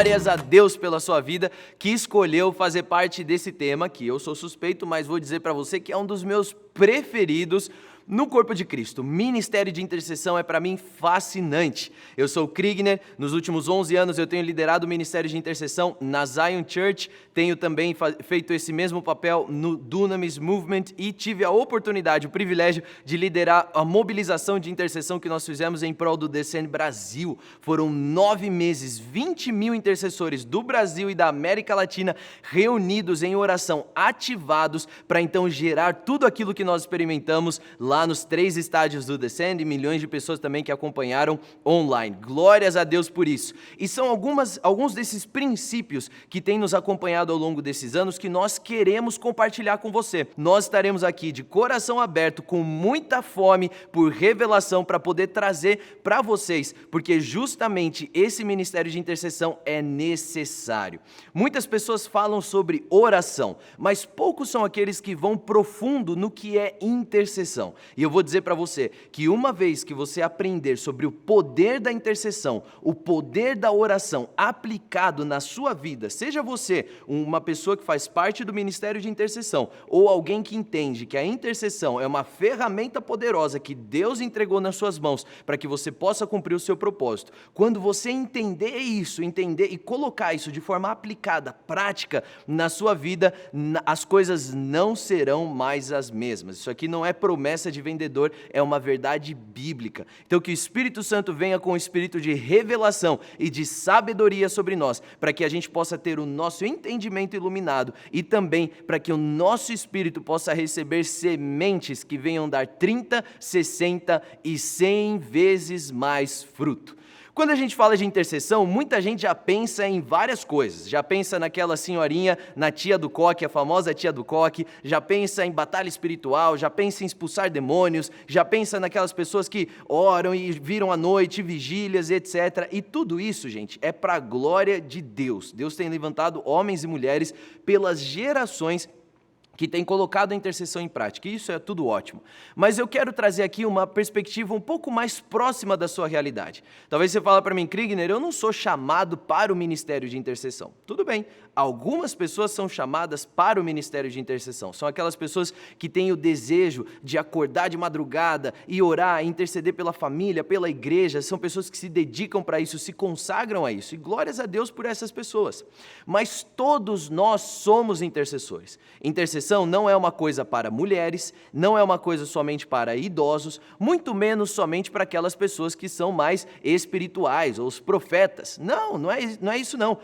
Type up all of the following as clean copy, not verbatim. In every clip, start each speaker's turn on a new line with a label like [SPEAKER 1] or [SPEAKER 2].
[SPEAKER 1] Glórias a Deus pela sua vida que escolheu fazer parte desse tema, que eu sou suspeito, mas vou dizer para você que é um dos meus preferidos no corpo de Cristo. Ministério de intercessão é para mim fascinante. Eu sou o Kriegner, nos últimos 11 anos eu tenho liderado o ministério de intercessão na Zion Church, tenho também feito esse mesmo papel no Dunamis Movement e tive a oportunidade, o privilégio de liderar a mobilização de intercessão que nós fizemos em prol do Descend Brasil. Foram 9 meses, 20 mil intercessores do Brasil e da América Latina reunidos em oração, ativados para então gerar tudo aquilo que nós experimentamos lá nos 3 estádios do Descend e milhões de pessoas também que acompanharam online. Glórias a Deus por isso. E são alguns desses princípios que têm nos acompanhado ao longo desses anos que nós queremos compartilhar com você. Nós estaremos aqui de coração aberto, com muita fome por revelação para poder trazer para vocês, porque justamente esse ministério de intercessão é necessário. Muitas pessoas falam sobre oração, mas poucos são aqueles que vão profundo no que é intercessão. E eu vou dizer para você que uma vez que você aprender sobre o poder da intercessão, o poder da oração aplicado na sua vida, seja você uma pessoa que faz parte do ministério de intercessão ou alguém que entende que a intercessão é uma ferramenta poderosa que Deus entregou nas suas mãos para que você possa cumprir o seu propósito. Quando você entender e colocar isso de forma aplicada, prática na sua vida, as coisas não serão mais as mesmas. Isso aqui não é promessa de vendedor, é uma verdade bíblica. Então que o Espírito Santo venha com o espírito de revelação e de sabedoria sobre nós, para que a gente possa ter o nosso entendimento iluminado e também para que o nosso espírito possa receber sementes que venham dar 30, 60 e 100 vezes mais fruto. Quando a gente fala de intercessão, muita gente já pensa em várias coisas. Já pensa naquela senhorinha, na tia do coque, a famosa tia do coque, já pensa em batalha espiritual, já pensa em expulsar demônios, já pensa naquelas pessoas que oram e viram à noite, vigílias, etc. E tudo isso, gente, é para a glória de Deus. Deus tem levantado homens e mulheres pelas gerações que tem colocado a intercessão em prática, e isso é tudo ótimo. Mas eu quero trazer aqui uma perspectiva um pouco mais próxima da sua realidade. Talvez você fale para mim, Kriegner, eu não sou chamado para o ministério de intercessão. Tudo bem, algumas pessoas são chamadas para o ministério de intercessão. São aquelas pessoas que têm o desejo de acordar de madrugada e orar, interceder pela família, pela igreja. São pessoas que se dedicam para isso, se consagram a isso. E glórias a Deus por essas pessoas. Mas todos nós somos intercessores. Intercessão não é uma coisa para mulheres, não é uma coisa somente para idosos, muito menos somente para aquelas pessoas que são mais espirituais, ou os profetas. Não é isso não.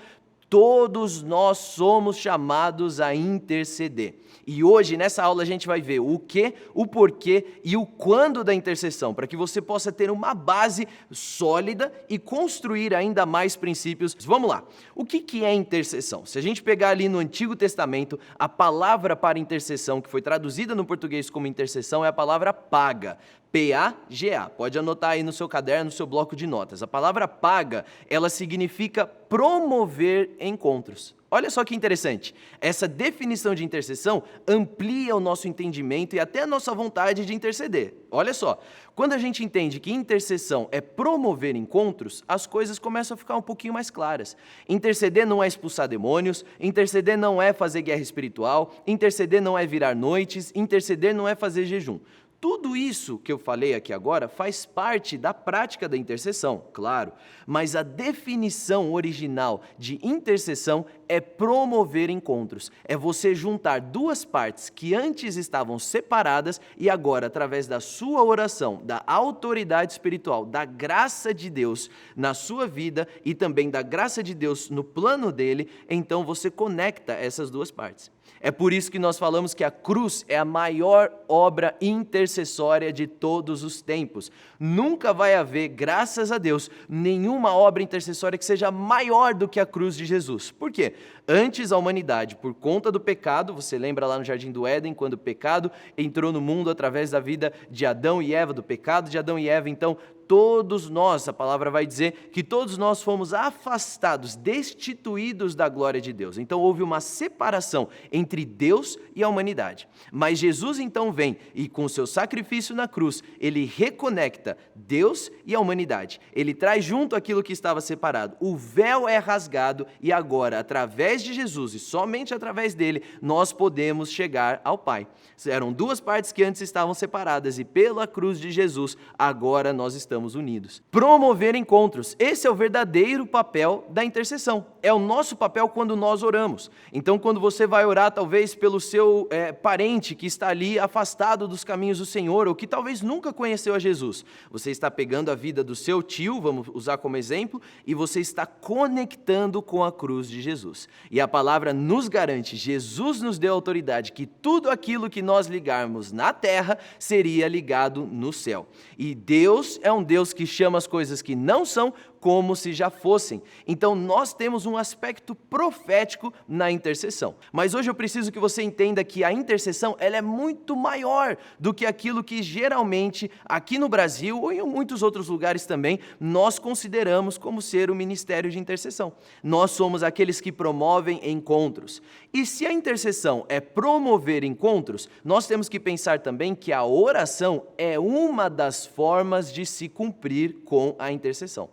[SPEAKER 1] Todos nós somos chamados a interceder. E hoje, nessa aula, a gente vai ver o que, o porquê e o quando da intercessão, para que você possa ter uma base sólida e construir ainda mais princípios. Vamos lá. O que é intercessão? Se a gente pegar ali no Antigo Testamento, a palavra para intercessão, que foi traduzida no português como intercessão, é a palavra paga. P-A-G-A. Pode anotar aí no seu caderno, no seu bloco de notas. A palavra paga, ela significa promover encontros. Olha só que interessante. Essa definição de intercessão amplia o nosso entendimento e até a nossa vontade de interceder. Olha só. Quando a gente entende que intercessão é promover encontros, as coisas começam a ficar um pouquinho mais claras. Interceder não é expulsar demônios, interceder não é fazer guerra espiritual, interceder não é virar noites, interceder não é fazer jejum. Tudo isso que eu falei aqui agora faz parte da prática da intercessão, claro, mas a definição original de intercessão é promover encontros, é você juntar duas partes que antes estavam separadas e agora, através da sua oração, da autoridade espiritual, da graça de Deus na sua vida e também da graça de Deus no plano dele, então você conecta essas duas partes. É por isso que nós falamos que a cruz é a maior obra intercessória de todos os tempos. Nunca vai haver, graças a Deus, nenhuma obra intercessória que seja maior do que a cruz de Jesus. Por quê? Antes a humanidade, por conta do pecado, você lembra lá no Jardim do Éden, quando o pecado entrou no mundo através da vida de Adão e Eva, do pecado de Adão e Eva, então todos nós, a palavra vai dizer que todos nós fomos afastados, destituídos da glória de Deus. Então houve uma separação entre Deus e a humanidade. Mas Jesus então vem e com o seu sacrifício na cruz, ele reconecta Deus e a humanidade. Ele traz junto aquilo que estava separado. O véu é rasgado e agora, através de Jesus e somente através dele, nós podemos chegar ao Pai. Eram duas partes que antes estavam separadas e pela cruz de Jesus, agora nós estamos unidos. Promover encontros. Esse é o verdadeiro papel da intercessão. É o nosso papel quando nós oramos. Então, quando você vai orar, talvez pelo seu parente que está ali afastado dos caminhos do Senhor, ou que talvez nunca conheceu a Jesus, você está pegando a vida do seu tio, vamos usar como exemplo, e você está conectando com a cruz de Jesus. E a palavra nos garante, Jesus nos deu autoridade, que tudo aquilo que nós ligarmos na terra seria ligado no céu. E Deus é um Deus que chama as coisas que não são como se já fossem. Então nós temos um aspecto profético na intercessão. Mas hoje eu preciso que você entenda que a intercessão ela é muito maior do que aquilo que geralmente aqui no Brasil ou em muitos outros lugares também nós consideramos como ser o ministério de intercessão. Nós somos aqueles que promovem encontros. E se a intercessão é promover encontros, nós temos que pensar também que a oração é uma das formas de se cumprir com a intercessão.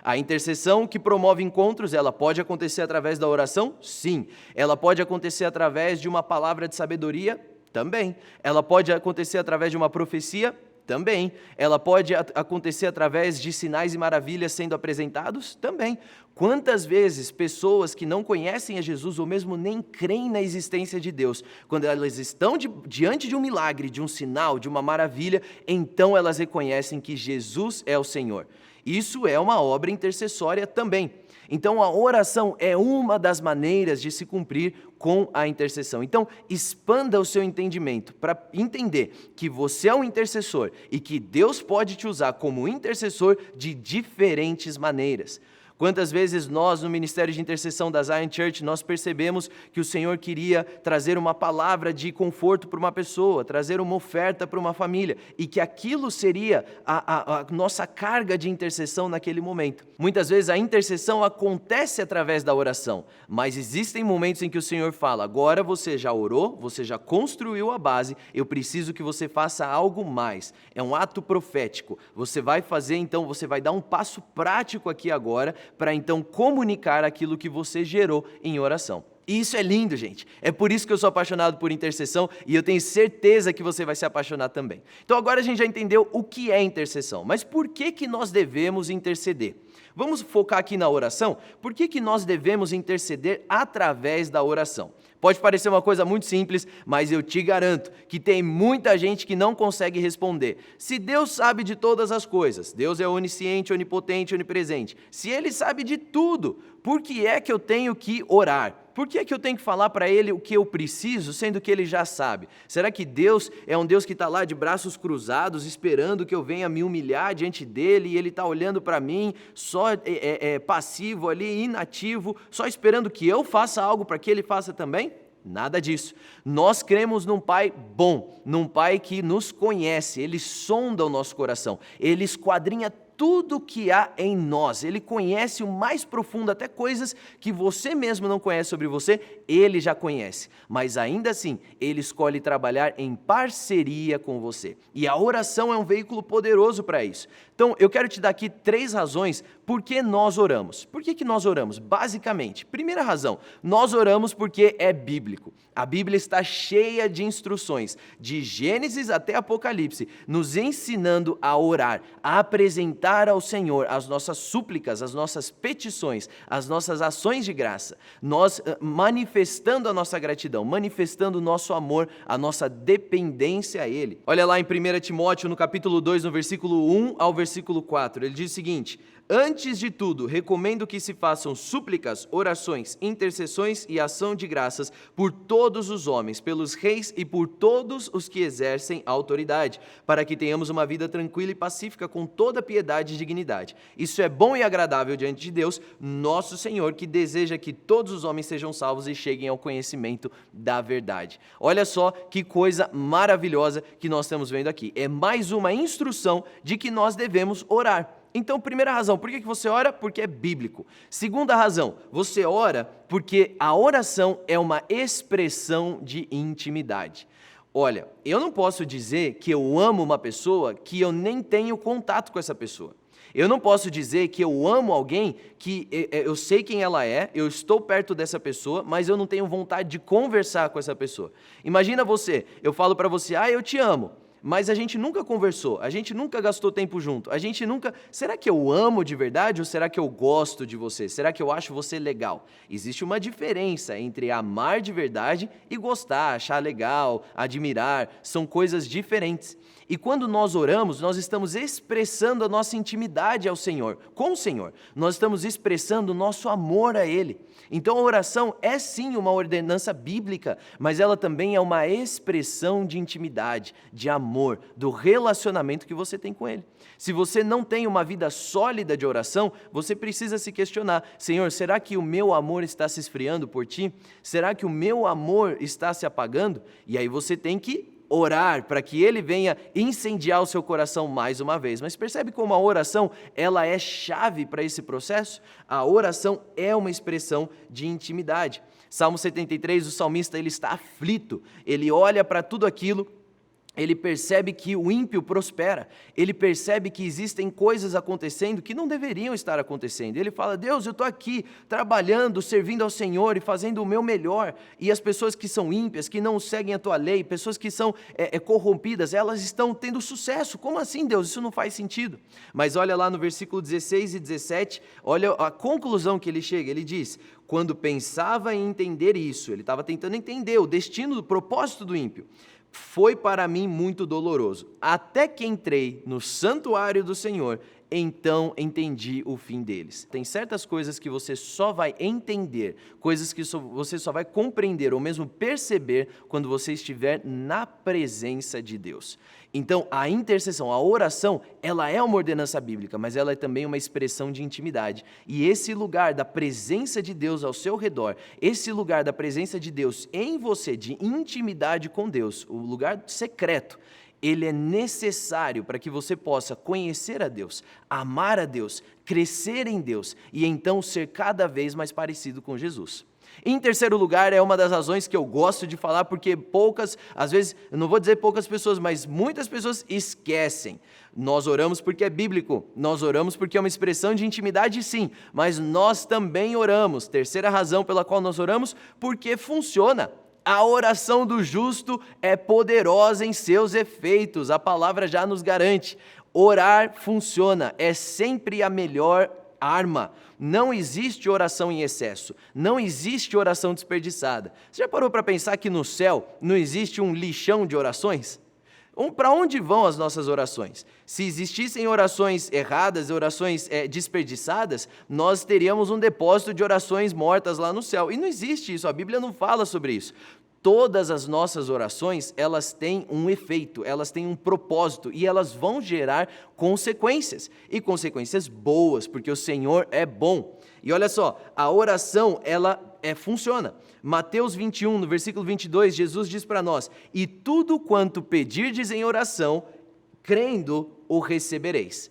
[SPEAKER 1] A intercessão que promove encontros, ela pode acontecer através da oração? Sim. Ela pode acontecer através de uma palavra de sabedoria? Também. Ela pode acontecer através de uma profecia? Também. Ela pode acontecer através de sinais e maravilhas sendo apresentados? Também. Quantas vezes pessoas que não conhecem a Jesus ou mesmo nem creem na existência de Deus, quando elas estão diante de um milagre, de um sinal, de uma maravilha, então elas reconhecem que Jesus é o Senhor. Isso é uma obra intercessória também. Então a oração é uma das maneiras de se cumprir com a intercessão. Então expanda o seu entendimento para entender que você é um intercessor e que Deus pode te usar como intercessor de diferentes maneiras. Quantas vezes nós, no Ministério de Intercessão da Zion Church, nós percebemos que o Senhor queria trazer uma palavra de conforto para uma pessoa, trazer uma oferta para uma família, e que aquilo seria a nossa carga de intercessão naquele momento. Muitas vezes a intercessão acontece através da oração, mas existem momentos em que o Senhor fala, agora você já orou, você já construiu a base, eu preciso que você faça algo mais. É um ato profético. Você vai fazer, então, você vai dar um passo prático aqui agora, para então comunicar aquilo que você gerou em oração. E isso é lindo, gente. É por isso que eu sou apaixonado por intercessão e eu tenho certeza que você vai se apaixonar também. Então agora a gente já entendeu o que é intercessão, mas por que nós devemos interceder? Vamos focar aqui na oração? Por que nós devemos interceder através da oração? Pode parecer uma coisa muito simples, mas eu te garanto que tem muita gente que não consegue responder. Se Deus sabe de todas as coisas, Deus é onisciente, onipotente, onipresente, se Ele sabe de tudo, por que é que eu tenho que orar? Por que é que eu tenho que falar para Ele o que eu preciso, sendo que Ele já sabe? Será que Deus é um Deus que está lá de braços cruzados, esperando que eu venha me humilhar diante dEle, e Ele está olhando para mim, só passivo ali, inativo, só esperando que eu faça algo para que Ele faça também? Nada disso. Nós cremos num Pai bom, num Pai que nos conhece, Ele sonda o nosso coração, Ele esquadrinha tudo que há em nós, Ele conhece o mais profundo, até coisas que você mesmo não conhece sobre você, Ele já conhece, mas ainda assim, Ele escolhe trabalhar em parceria com você, e a oração é um veículo poderoso para isso. Então, eu quero te dar aqui 3 razões por que nós oramos. Por que nós oramos? Basicamente, primeira razão, nós oramos porque é bíblico. A Bíblia está cheia de instruções, de Gênesis até Apocalipse, nos ensinando a orar, a apresentar ao Senhor as nossas súplicas, as nossas petições, as nossas ações de graça, nós manifestando a nossa gratidão, manifestando o nosso amor, a nossa dependência a Ele. Olha lá em 1 Timóteo, no capítulo 2, no versículo 1 ao versículo 4, ele diz o seguinte: antes de tudo, recomendo que se façam súplicas, orações, intercessões e ação de graças por todos os homens, pelos reis e por todos os que exercem a autoridade, para que tenhamos uma vida tranquila e pacífica com toda piedade verdade e dignidade. Isso é bom e agradável diante de Deus, nosso Senhor, que deseja que todos os homens sejam salvos e cheguem ao conhecimento da verdade. Olha só que coisa maravilhosa que nós estamos vendo aqui. É mais uma instrução de que nós devemos orar. Então, primeira razão, por que você ora? Porque é bíblico. Segunda razão, você ora porque a oração é uma expressão de intimidade. Olha, eu não posso dizer que eu amo uma pessoa que eu nem tenho contato com essa pessoa. Eu não posso dizer que eu amo alguém que eu sei quem ela é, eu estou perto dessa pessoa, mas eu não tenho vontade de conversar com essa pessoa. Imagina você, eu falo para você, eu te amo. Mas a gente nunca conversou, a gente nunca gastou tempo junto, a gente nunca... Será que eu amo de verdade ou será que eu gosto de você? Será que eu acho você legal? Existe uma diferença entre amar de verdade e gostar, achar legal, admirar, são coisas diferentes. E quando nós oramos, nós estamos expressando a nossa intimidade ao Senhor, com o Senhor. Nós estamos expressando o nosso amor a Ele. Então a oração é sim uma ordenança bíblica, mas ela também é uma expressão de intimidade, de amor, do relacionamento que você tem com Ele. Se você não tem uma vida sólida de oração, você precisa se questionar, Senhor, será que o meu amor está se esfriando por Ti? Será que o meu amor está se apagando? E aí você tem que orar para que Ele venha incendiar o seu coração mais uma vez. Mas percebe como a oração, ela é chave para esse processo? A oração é uma expressão de intimidade. Salmo 73, o salmista ele está aflito, ele olha para tudo aquilo, ele percebe que o ímpio prospera, ele percebe que existem coisas acontecendo que não deveriam estar acontecendo. Ele fala, Deus, eu estou aqui trabalhando, servindo ao Senhor e fazendo o meu melhor, e as pessoas que são ímpias, que não seguem a tua lei, pessoas que são corrompidas, elas estão tendo sucesso. Como assim, Deus? Isso não faz sentido. Mas olha lá no versículo 16 e 17, olha a conclusão que ele chega, ele diz, quando pensava em entender isso, ele estava tentando entender o destino, o propósito do ímpio, foi para mim muito doloroso, até que entrei no santuário do Senhor, então entendi o fim deles. Tem certas coisas que você só vai entender, coisas que você só vai compreender ou mesmo perceber quando você estiver na presença de Deus. Então, a intercessão, a oração, ela é uma ordenança bíblica, mas ela é também uma expressão de intimidade. E esse lugar da presença de Deus ao seu redor, esse lugar da presença de Deus em você, de intimidade com Deus, o lugar secreto, ele é necessário para que você possa conhecer a Deus, amar a Deus, crescer em Deus e então ser cada vez mais parecido com Jesus. Em terceiro lugar, é uma das razões que eu gosto de falar, porque às vezes, eu não vou dizer poucas pessoas, mas muitas pessoas esquecem. Nós oramos porque é bíblico, nós oramos porque é uma expressão de intimidade, sim, mas nós também oramos. Terceira razão pela qual nós oramos, porque funciona. A oração do justo é poderosa em seus efeitos, a palavra já nos garante. Orar funciona, é sempre a melhor arma. Não existe oração em excesso, não existe oração desperdiçada. Você já parou para pensar que no céu não existe um lixão de orações? Para onde vão as nossas orações? Se existissem orações erradas, orações desperdiçadas, nós teríamos um depósito de orações mortas lá no céu. E não existe isso, a Bíblia não fala sobre isso. Todas as nossas orações, elas têm um efeito, elas têm um propósito e elas vão gerar consequências. E consequências boas, porque o Senhor é bom. E olha só, a oração, ela funciona. Mateus 21, no versículo 22, Jesus diz para nós, e tudo quanto pedirdes em oração, crendo, o recebereis.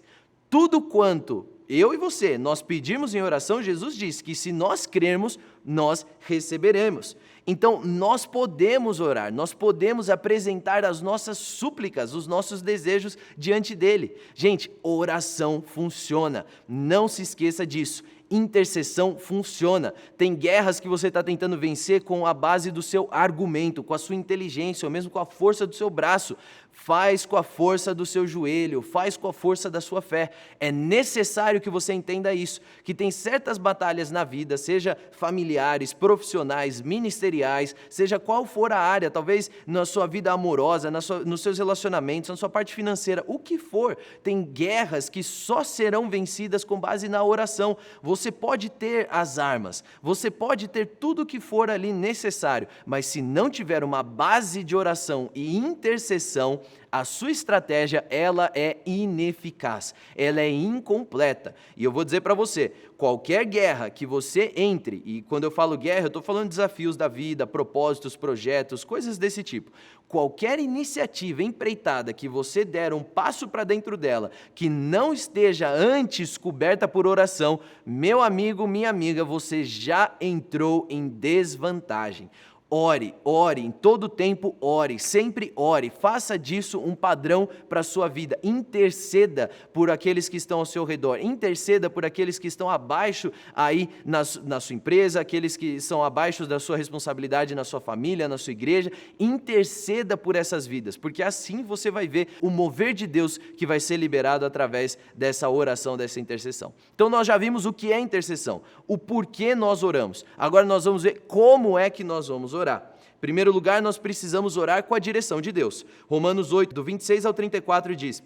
[SPEAKER 1] Tudo quanto eu e você, nós pedirmos em oração, Jesus diz que se nós crermos, nós receberemos. Então, nós podemos orar, nós podemos apresentar as nossas súplicas, os nossos desejos diante dele. Gente, oração funciona, não se esqueça disso. Intercessão funciona. Tem guerras que você está tentando vencer com a base do seu argumento, com a sua inteligência, ou mesmo com a força do seu braço. Faz com a força do seu joelho, faz com a força da sua fé. É necessário que você entenda isso, que tem certas batalhas na vida, seja familiares, profissionais, ministeriais, seja qual for a área, talvez na sua vida amorosa, nos seus relacionamentos, na sua parte financeira, o que for, tem guerras que só serão vencidas com base na oração. Você pode ter as armas, você pode ter tudo o que for ali necessário, mas se não tiver uma base de oração e intercessão, a sua estratégia, ela é ineficaz, ela é incompleta. E eu vou dizer para você, qualquer guerra que você entre, e quando eu falo guerra, eu estou falando de desafios da vida, propósitos, projetos, coisas desse tipo. Qualquer iniciativa empreitada que você der um passo para dentro dela, que não esteja antes coberta por oração, meu amigo, minha amiga, você já entrou em desvantagem. Ore, ore, em todo tempo ore, sempre ore, faça disso um padrão para a sua vida, interceda por aqueles que estão ao seu redor, interceda por aqueles que estão abaixo aí na sua empresa, aqueles que são abaixo da sua responsabilidade na sua família, na sua igreja, interceda por essas vidas, porque assim você vai ver o mover de Deus que vai ser liberado através dessa oração, dessa intercessão. Então nós já vimos o que é intercessão, o porquê nós oramos, agora nós vamos ver como é que nós vamos orar. Em primeiro lugar, nós precisamos orar com a direção de Deus. Romanos 8, do 26 ao 34 diz: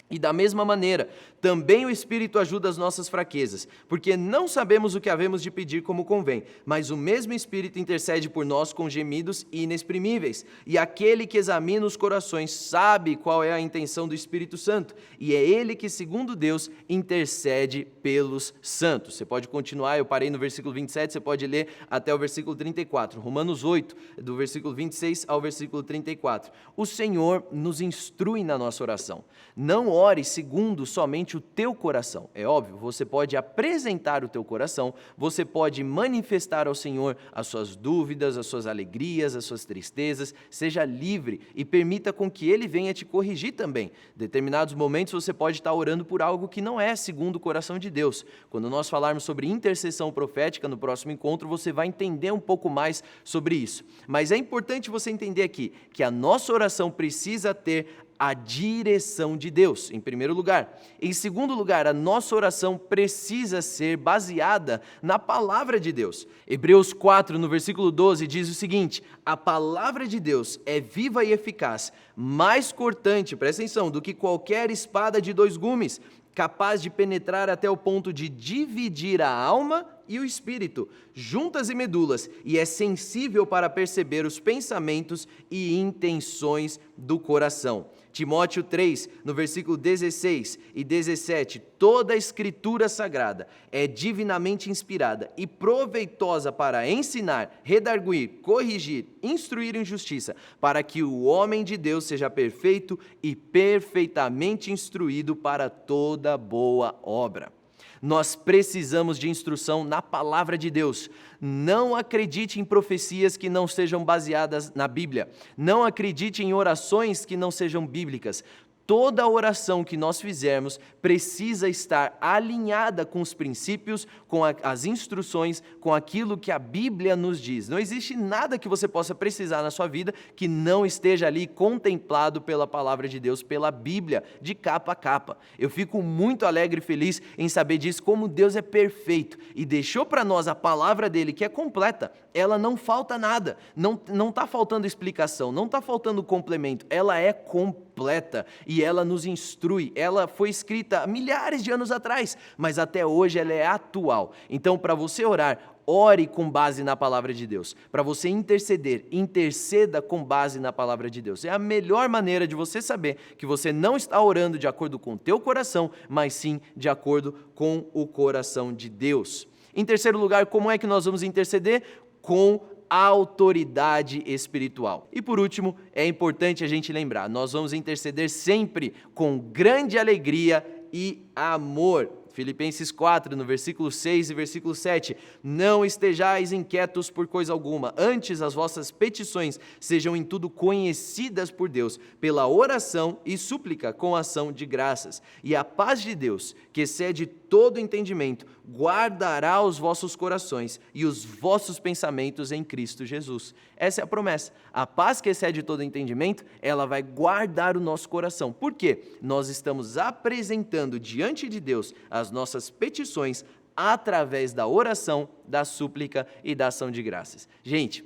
[SPEAKER 1] e da mesma maneira, também o Espírito ajuda as nossas fraquezas, porque não sabemos o que havemos de pedir como convém, mas o mesmo Espírito intercede por nós com gemidos inexprimíveis. E aquele que examina os corações sabe qual é a intenção do Espírito Santo, e é ele que, segundo Deus, intercede pelos santos. Você pode continuar, eu parei no versículo 27, você pode ler até o versículo 34. Romanos 8, do versículo 26 ao versículo 34. O Senhor nos instrui na nossa oração. Não ore segundo somente o teu coração. É óbvio, você pode apresentar o teu coração, você pode manifestar ao Senhor as suas dúvidas, as suas alegrias, as suas tristezas. Seja livre e permita com que Ele venha te corrigir também. Em determinados momentos você pode estar orando por algo que não é segundo o coração de Deus. Quando nós falarmos sobre intercessão profética no próximo encontro, você vai entender um pouco mais sobre isso. Mas é importante você entender aqui que a nossa oração precisa ter a direção de Deus, em primeiro lugar. Em segundo lugar, a nossa oração precisa ser baseada na palavra de Deus. Hebreus 4, no versículo 12, diz o seguinte: a palavra de Deus é viva e eficaz, mais cortante, presta atenção, do que qualquer espada de dois gumes, capaz de penetrar até o ponto de dividir a alma e o espírito, juntas e medulas, e é sensível para perceber os pensamentos e intenções do coração. Timóteo 3, no versículo 16 e 17, toda a escritura sagrada é divinamente inspirada e proveitosa para ensinar, redarguir, corrigir, instruir em justiça, para que o homem de Deus seja perfeito e perfeitamente instruído para toda boa obra. Nós precisamos de instrução na palavra de Deus. Não acredite em profecias que não sejam baseadas na Bíblia. Não acredite em orações que não sejam bíblicas. Toda oração que nós fizermos precisa estar alinhada com os princípios, com as instruções, com aquilo que a Bíblia nos diz. Não existe nada que você possa precisar na sua vida que não esteja ali contemplado pela palavra de Deus, pela Bíblia, de capa a capa. Eu fico muito alegre e feliz em saber disso, como Deus é perfeito e deixou para nós a palavra dele, que é completa. Ela não falta nada, não está faltando explicação, não está faltando complemento, ela é completa e ela nos instrui. Ela foi escrita há milhares de anos atrás, mas até hoje ela é atual. Então, para você orar, ore com base na palavra de Deus. Para você interceder, interceda com base na palavra de Deus. É a melhor maneira de você saber que você não está orando de acordo com o teu coração, mas sim de acordo com o coração de Deus. Em terceiro lugar, como é que nós vamos interceder? Com autoridade espiritual. E por último, é importante a gente lembrar, nós vamos interceder sempre com grande alegria e amor. Filipenses 4, no versículo 6 e versículo 7, não estejais inquietos por coisa alguma, antes as vossas petições sejam em tudo conhecidas por Deus, pela oração e súplica com ação de graças. E a paz de Deus, que excede todo entendimento, guardará os vossos corações e os vossos pensamentos em Cristo Jesus. Essa é a promessa. A paz que excede todo entendimento, ela vai guardar o nosso coração. Por quê? Nós estamos apresentando diante de Deus as nossas petições através da oração, da súplica e da ação de graças. Gente,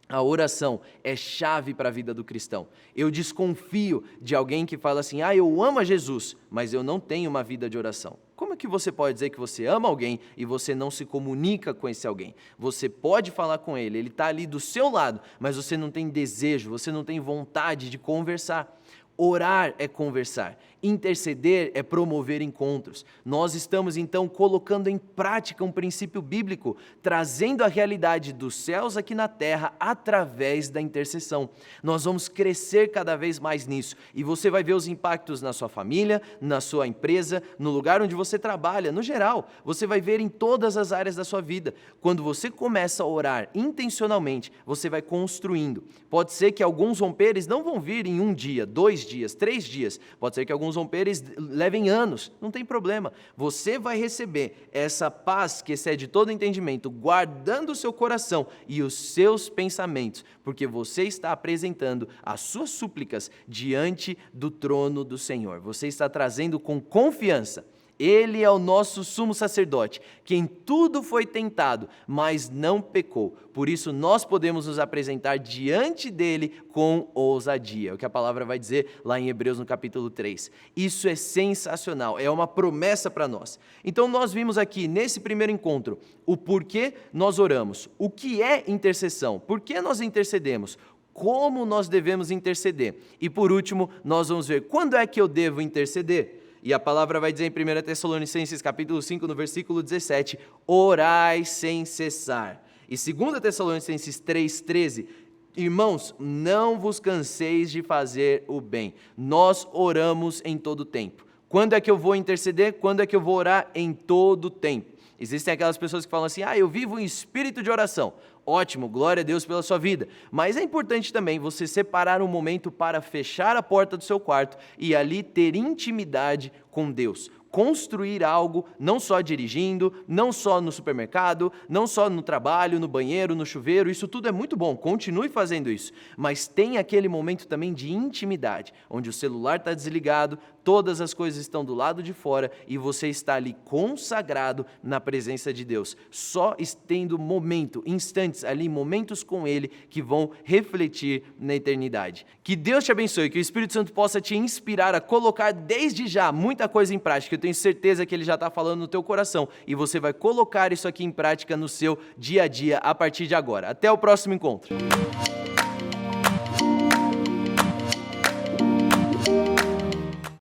[SPEAKER 1] a oração é chave para a vida do cristão. Eu desconfio de alguém que fala assim, eu amo a Jesus, mas eu não tenho uma vida de oração. Como é que você pode dizer que você ama alguém e você não se comunica com esse alguém? Você pode falar com ele está ali do seu lado, mas você não tem desejo, você não tem vontade de conversar. Orar é conversar, interceder é promover encontros. Nós estamos então colocando em prática um princípio bíblico, trazendo a realidade dos céus aqui na terra através da intercessão. Nós vamos crescer cada vez mais nisso e você vai ver os impactos na sua família, na sua empresa, no lugar onde você trabalha, no geral. Você vai ver em todas as áreas da sua vida. Quando você começa a orar intencionalmente, você vai construindo. Pode ser que alguns romperes não vão vir em 1 dia, 2 dias, 3 dias. Pode ser que alguns romperes levem anos. Não tem problema. Você vai receber essa paz que excede todo entendimento, guardando o seu coração e os seus pensamentos, porque você está apresentando as suas súplicas diante do trono do Senhor. Você está trazendo com confiança. Ele é o nosso sumo sacerdote, que em tudo foi tentado, mas não pecou. Por isso nós podemos nos apresentar diante dele com ousadia. É o que a palavra vai dizer lá em Hebreus no capítulo 3. Isso é sensacional, é uma promessa para nós. Então nós vimos aqui nesse primeiro encontro o porquê nós oramos, o que é intercessão, por que nós intercedemos, como nós devemos interceder. E por último, nós vamos ver quando é que eu devo interceder. E a palavra vai dizer em 1 Tessalonicenses capítulo 5, no versículo 17, orai sem cessar. E 2 Tessalonicenses 3,13, irmãos, não vos canseis de fazer o bem. Nós oramos em todo tempo. Quando é que eu vou interceder? Quando é que eu vou orar? Em todo tempo. Existem aquelas pessoas que falam assim, eu vivo em espírito de oração. Ótimo, glória a Deus pela sua vida. Mas é importante também você separar um momento para fechar a porta do seu quarto e ali ter intimidade com Deus. Construir algo, não só dirigindo, não só no supermercado, não só no trabalho, no banheiro, no chuveiro, isso tudo é muito bom, continue fazendo isso. Mas tem aquele momento também de intimidade, onde o celular está desligado, todas as coisas estão do lado de fora e você está ali consagrado na presença de Deus. Só tendo instantes ali, momentos com Ele que vão refletir na eternidade. Que Deus te abençoe, que o Espírito Santo possa te inspirar a colocar desde já muita coisa em prática. Eu tenho certeza que Ele já está falando no teu coração e você vai colocar isso aqui em prática no seu dia a dia a partir de agora. Até o próximo encontro.